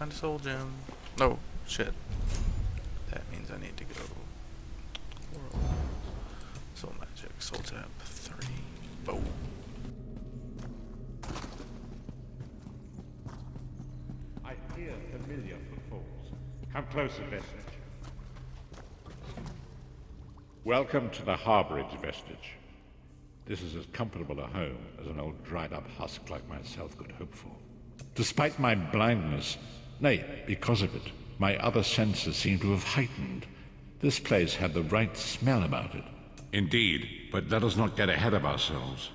find a soul gem. Oh, shit. That means I need to go. World. Soul magic. Soul tap 3. Boom. I hear familiar footfalls. Come closer, Vestige. Welcome to the Harborage, Vestige. This is as comfortable a home as an old dried-up husk like myself could hope for. Despite my blindness, nay, because of it, my other senses seem to have heightened. This place had the right smell about it. Indeed, but let us not get ahead of ourselves.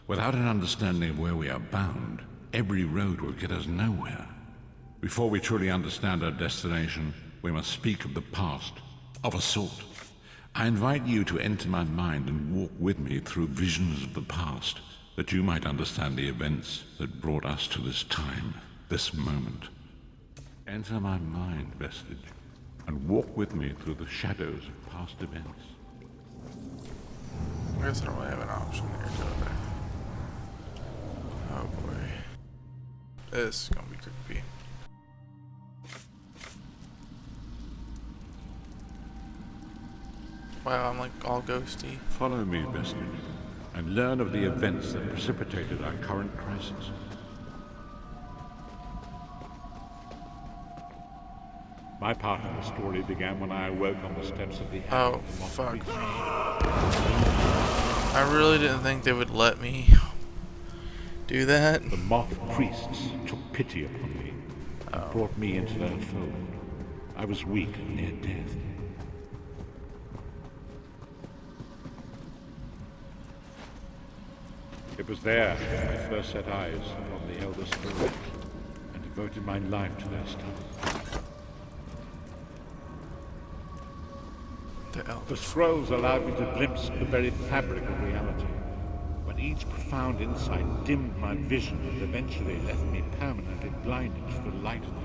Without an understanding of where we are bound, every road will get us nowhere. Before we truly understand our destination, we must speak of the past, of a sort. I invite you to enter my mind and walk with me through visions of the past, that you might understand the events that brought us to this time, this moment. Enter my mind, Vestige, and walk with me through the shadows of past events. I guess I don't really have an option here, do I? Oh boy. This is gonna be creepy. Wow, I'm like all ghosty. Follow me, Vestige, and learn of the events that precipitated our current crisis. My part of the story began when I awoke on the steps of the Oh, Abbey of the Moth fuck Priest. me. I really didn't think they would let me do that. The Moth Priests took pity upon me and brought me into their fold. I was weak and near death. It was there I first set eyes upon the Elder Scrolls and devoted my life to their study. The scrolls allowed me to glimpse the very fabric of reality, but each profound insight dimmed my vision and eventually left me permanently blinded to the light of them.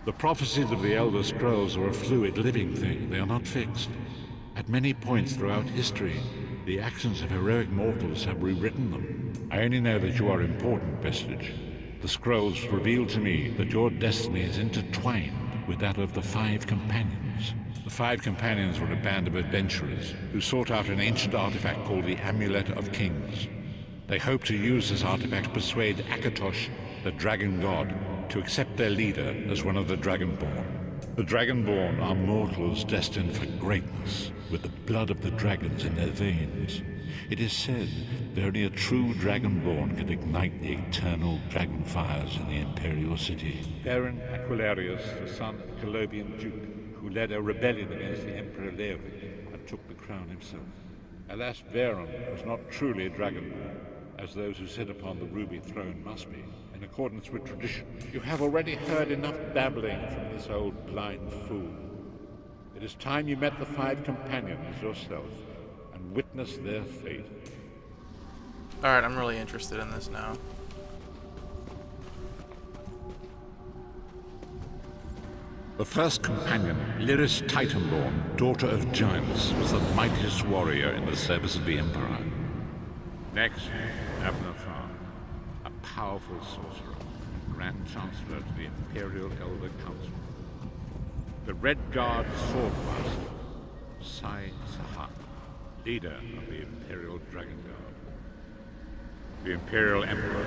The prophecies of the Elder Scrolls are a fluid, living thing. They are not fixed. At many points throughout history, the actions of heroic mortals have rewritten them. I only know that you are important, Vestige. The scrolls reveal to me that your destiny is intertwined with that of the Five Companions. The Five Companions were a band of adventurers who sought out an ancient artifact called the Amulet of Kings. They hoped to use this artifact to persuade Akatosh, the dragon god, to accept their leader as one of the Dragonborn. The Dragonborn are mortals destined for greatness, with the blood of the dragons in their veins. It is said that only a true Dragonborn can ignite the eternal dragon fires in the Imperial City. Baron Aquilarius, the son of the Colobian Duke, who led a rebellion against the Emperor Leovic and took the crown himself. Alas, Baron was not truly a Dragonborn, as those who sit upon the ruby throne must be, in accordance with tradition. You have already heard enough babbling from this old blind fool. It is time you met the Five Companions yourself and witnessed their fate. Alright, I'm really interested in this now. The first companion, Lyris Titanborn, daughter of giants, was the mightiest warrior in the service of the Emperor. Next, Abner Farr, a powerful sorcerer and Grand Chancellor to the Imperial Elder Council. The Red Guard Swordmaster, Sai Sahat, leader of the Imperial Dragon Guard. The Imperial Emperor,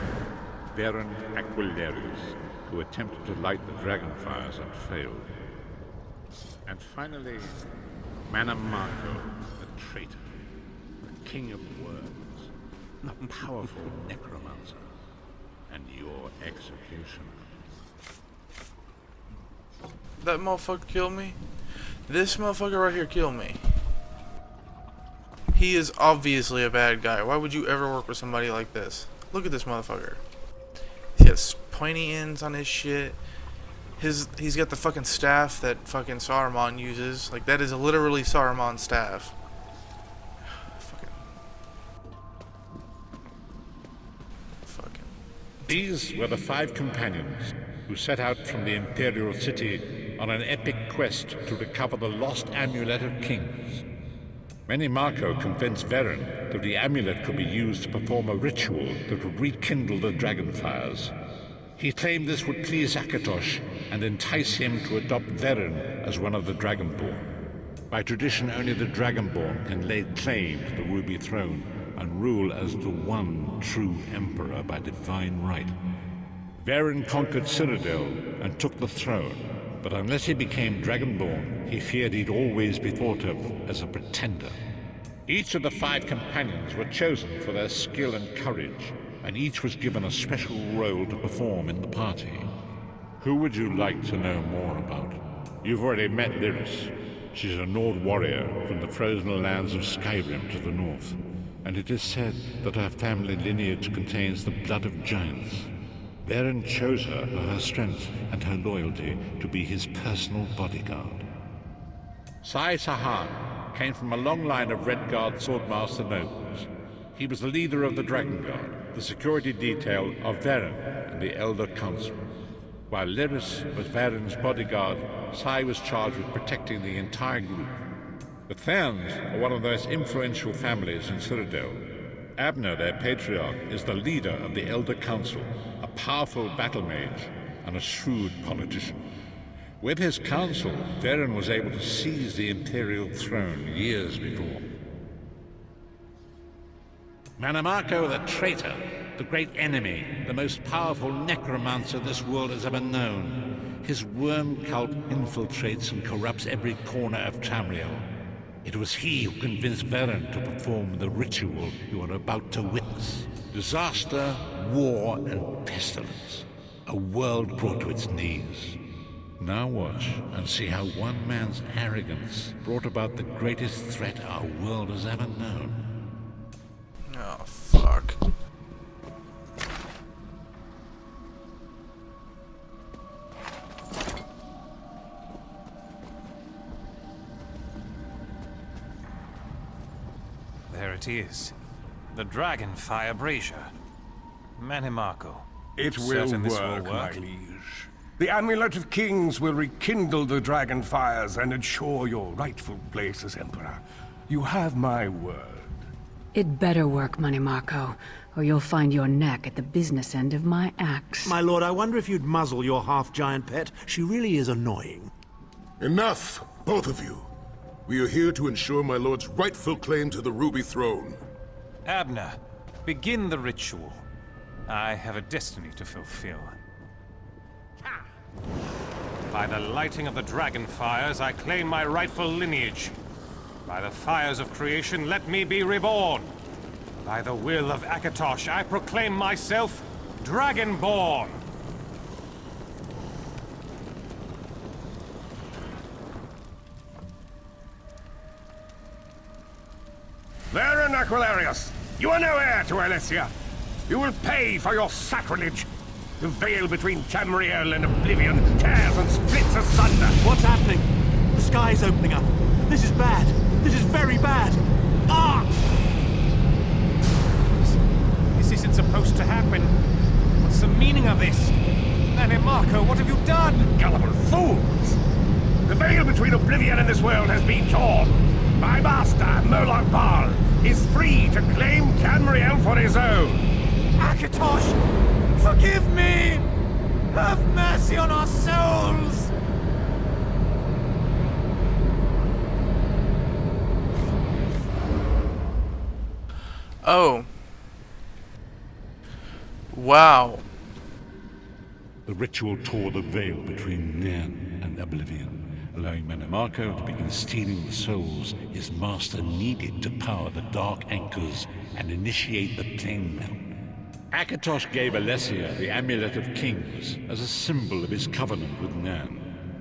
Baron Aquilarius, who attempted to light the dragon fires and failed. And finally, Manamarco, the traitor, the king of worms, a powerful necromancer, and your executioner. That motherfucker killed me? This motherfucker right here killed me. He is obviously a bad guy. Why would you ever work with somebody like this? Look at this motherfucker. He has pointy ends on his shit. He's got the fucking staff that fucking Saruman uses. Like, that is literally Saruman's staff. Fucking. These were the Five Companions who set out from the Imperial City on an epic quest to recover the lost Amulet of Kings. Many Marco convinced Varen that the amulet could be used to perform a ritual that would rekindle the dragon fires. He claimed this would please Akatosh and entice him to adopt Varen as one of the Dragonborn. By tradition, only the Dragonborn can lay claim to the Ruby Throne and rule as the one true Emperor by divine right. Varen conquered Cyrodiil and took the throne, but unless he became Dragonborn, he feared he'd always be thought of as a pretender. Each of the 5 companions were chosen for their skill and courage, and each was given a special role to perform in the party. Who would you like to know more about? You've already met Lyris. She's a Nord warrior from the frozen lands of Skyrim to the north, and it is said that her family lineage contains the blood of giants. Varen chose her for her strength and her loyalty to be his personal bodyguard. Sai Sahan came from a long line of Redguard swordmaster nobles. He was the leader of the Dragon Guard, the security detail of Varen and the Elder Council. While Lyris was Varen's bodyguard, Sai was charged with protecting the entire group. The Therns are one of the most influential families in Cyrodiil. Abner, their patriarch, is the leader of the Elder Council, a powerful battle mage and a shrewd politician. With his council, Varen was able to seize the Imperial throne years before. Mannimarco the traitor, the great enemy, the most powerful necromancer this world has ever known. His worm cult infiltrates and corrupts every corner of Tamriel. It was he who convinced Varen to perform the ritual you are about to witness. Disaster, war, and pestilence. A world brought to its knees. Now watch and see how one man's arrogance brought about the greatest threat our world has ever known. Oh, fuck. There it is. The Dragonfire Brazier. Mannimarco. It will Certain this work, will my work? liege. The Amulet of Kings will rekindle the dragon fires and ensure your rightful place as Emperor. You have my word. It better work, Mannimarco, or you'll find your neck at the business end of my axe. My lord, I wonder if you'd muzzle your half-giant pet. She really is annoying. Enough, both of you. We are here to ensure my lord's rightful claim to the Ruby Throne. Abner, begin the ritual. I have a destiny to fulfill. By the lighting of the dragon fires, I claim my rightful lineage. By the fires of creation, let me be reborn. By the will of Akatosh, I proclaim myself Dragonborn. Varen Aquilarius, you are no heir to Alessia. You will pay for your sacrilege. The veil between Tamriel and Oblivion tears and splits asunder. What's happening? The sky's opening up. This is bad. This is very bad. Ah! This isn't supposed to happen. What's the meaning of this? Mannimarco, what have you done? Gullible fools! The veil between Oblivion and this world has been torn. My master, Molag Bal, is free to claim Tamriel for his own. Akatosh, forgive me! Have mercy on our souls! Oh. Wow. The ritual tore the veil between Nairn and Oblivion, allowing Mannimarco to begin stealing the souls his master needed to power the Dark Anchors and initiate the Plane Melt. Akatosh gave Alessia the Amulet of Kings as a symbol of his covenant with Nairn.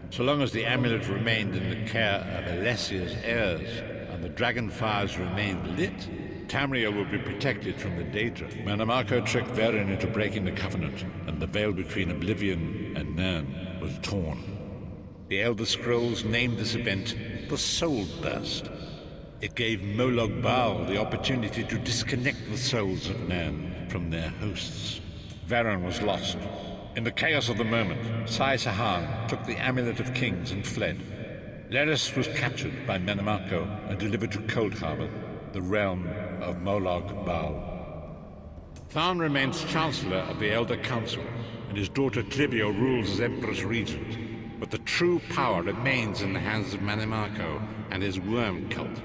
So long as the amulet remained in the care of Alessia's heirs and the dragon fires remained lit, Tamriel would be protected from the Daedra. Mannimarco tricked Varen into breaking the covenant, and the veil between Oblivion and Nairn was torn. The Elder Scrolls named this event the Soul Burst. It gave Molag Bal the opportunity to disconnect the souls of Nairn from their hosts. Varen was lost. In the chaos of the moment, Sai Sahan took the Amulet of Kings and fled. Leris was captured by Menamarco and delivered to Cold Harbor, the realm of Molag Bal. Tharn remains Chancellor of the Elder Council, and his daughter Clivio rules as Empress Regent. But the true power remains in the hands of Menamarco and his worm cult.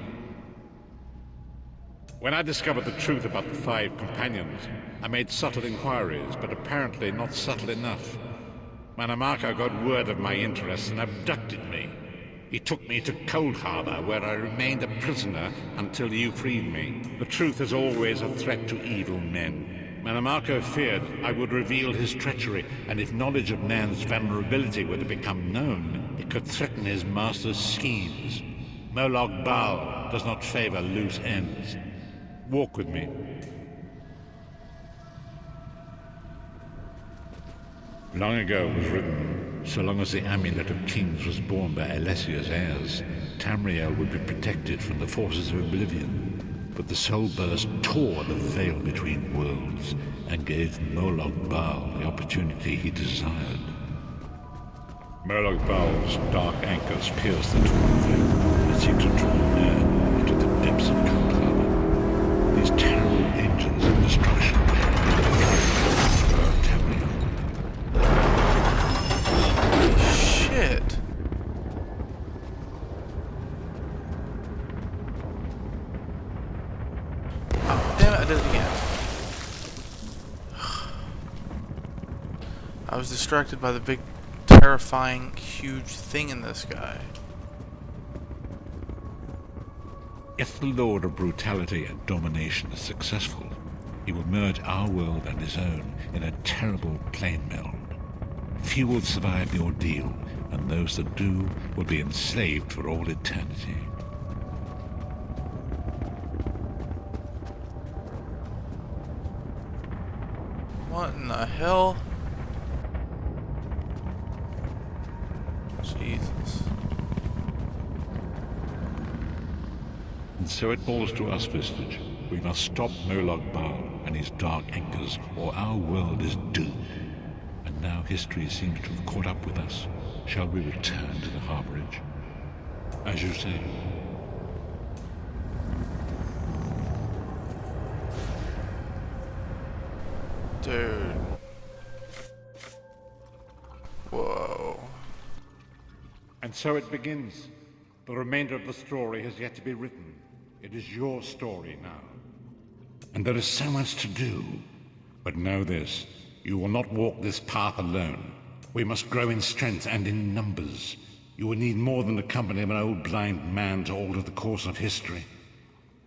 When I discovered the truth about the 5 companions, I made subtle inquiries, but apparently not subtle enough. Menamarco got word of my interests and abducted me. He took me to Cold Harbor, where I remained a prisoner until you freed me. The truth is always a threat to evil men. Menamarco feared I would reveal his treachery, and if knowledge of Nan's vulnerability were to become known, it could threaten his master's schemes. Molag Bal does not favor loose ends. Walk with me. Long ago was written, so long as the Amulet of Kings was borne by Alessia's heirs, Tamriel would be protected from the forces of oblivion. But the Soul Burst tore the veil between worlds and gave Molag Bal the opportunity he desired. Molag Bal's dark anchors pierce the torn veil and seek to draw near into the depths of Cold Harbor. These terrible engines of destruction Tamriel. Shit. Oh, damn it, I did it again. I was distracted by the big, terrifying, huge thing in the sky. If the Lord of Brutality and Domination is successful, he will merge our world and his own in a terrible plane meld. Few will survive the ordeal, and those that do will be enslaved for all eternity. What in the hell? Jesus. And so it falls to us, Vistage. We must stop Molag Bal and his dark anchors, or our world is doomed. And now history seems to have caught up with us. Shall we return to the harborage? As you say. Dude. Whoa. And so it begins. The remainder of the story has yet to be written. It is your story now. And there is so much to do. But know this, you will not walk this path alone. We must grow in strength and in numbers. You will need more than the company of an old blind man to alter the course of history.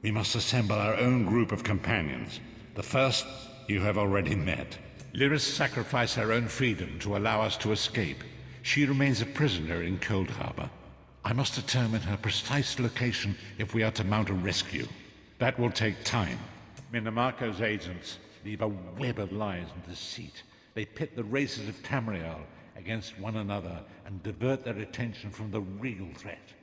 We must assemble our own group of companions. The first you have already met. Lyris sacrificed her own freedom to allow us to escape. She remains a prisoner in Cold Harbor. I must determine her precise location if we are to mount a rescue. That will take time. Menamarco's agents leave a web of lies and deceit. They pit the races of Tamriel against one another and divert their attention from the real threat.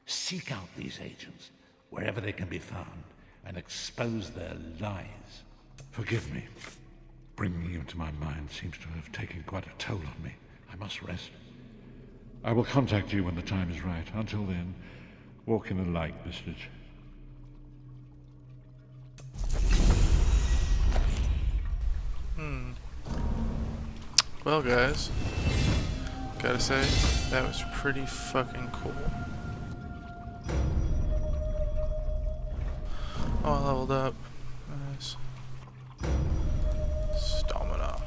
Seek out these agents, wherever they can be found, and expose their lies. Forgive me. Bringing you into my mind seems to have taken quite a toll on me. I must rest. I will contact you when the time is right. Until then, walk in the light, Vistage. Well, guys, gotta say, that was pretty fucking cool. Oh, I leveled up. Nice. Stamina.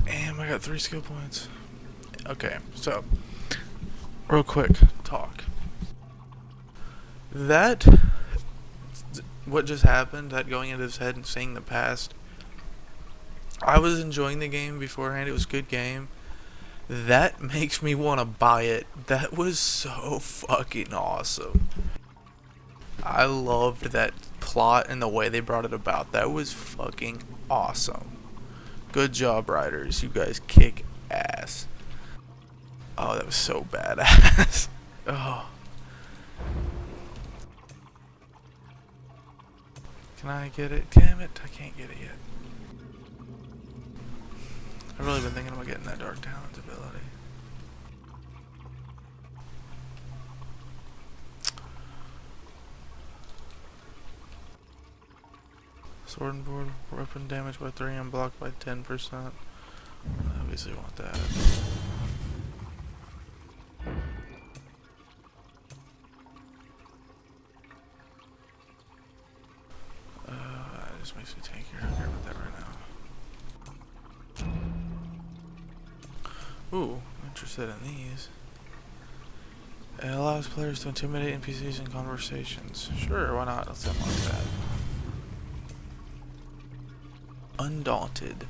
Damn, I got 3 skill points. Okay, so, real quick, talk. What just happened, that going into his head and seeing the past, I was enjoying the game beforehand. It was a good game. That makes me want to buy it. That was so fucking awesome. I loved that plot and the way they brought it about. That was fucking awesome. Good job, writers. You guys kick ass. Oh, that was so badass. Oh. Can I get it? Damn it, I can't get it yet. I've really been thinking about getting that Dark Talons ability. Sword and board weapon damage by 3 and blocked by 10%. Obviously want that. That just makes me tankier. I don't care about that right now. Ooh, I'm interested in these. It allows players to intimidate NPCs in conversations. Sure, why not? Let's unlock that. Undaunted.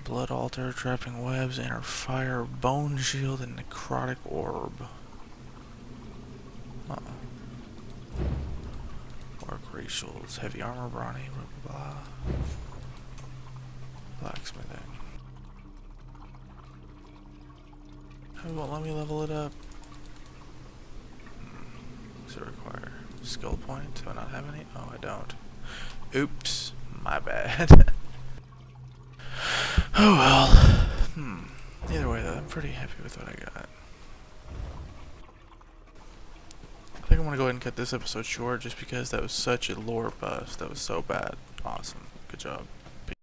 Blood altar, trapping webs, inner fire, bone shield, and necrotic orb. Orc racials, heavy armor, brawny, blah blah blah. Blacksmithing. It won't let me level it up. Does it require skill point? Do I not have any? Oh, I don't. Oops, my bad. Oh well. Either way though, I'm pretty happy with what I got. I think I'm gonna go ahead and cut this episode short just because that was such a lore bust. That was so bad. Awesome. Good job.